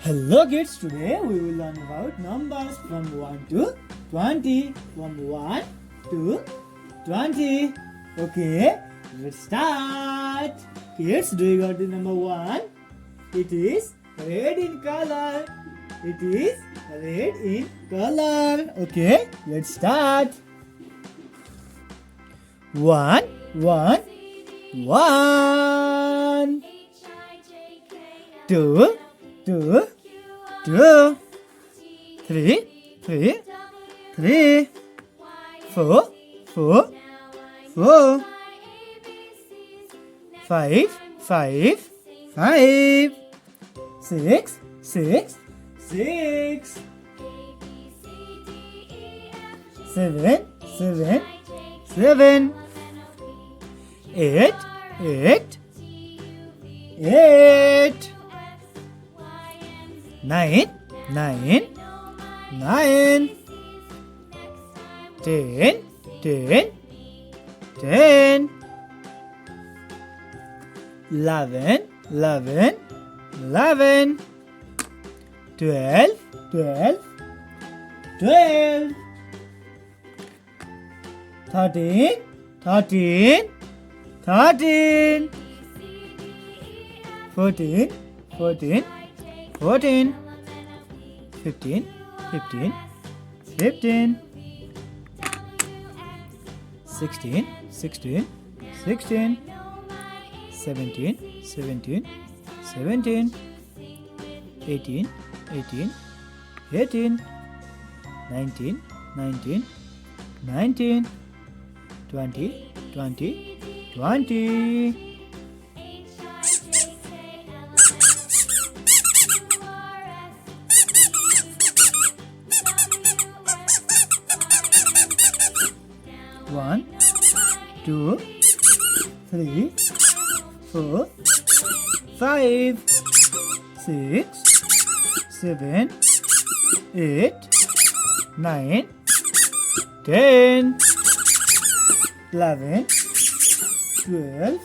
Hello kids, today we will learn about numbers from 1 to 20. From 1 to 20. Okay, let's start. Kids, do you got the number 1? It is red in color. It is red in color. Okay, let's start. 1, 1, 1. 2, 2, 2, 3, 3, 3, 4, 4, 4, 5, 5, 5, 6, 6, 6, 7, 7, 7, 8, 8, 8, 9, 9, 9, 10, 10, 10, 11, 11, 11, 12, 12, 12, 13, 13, 13, 14, 14, 14, 15, 15, 15, 16, 16, 16, 17, 17, 17, 18, 18, 18, 19, 19, 19, 20, 20, 20. One, 2, 3, 4, 5, 6, 7, 8, 9, 10, 11, 12,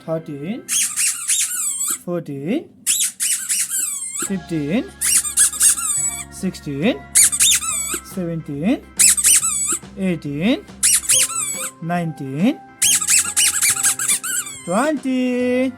13, 14, 15, 16, 17, 18, 19, 20.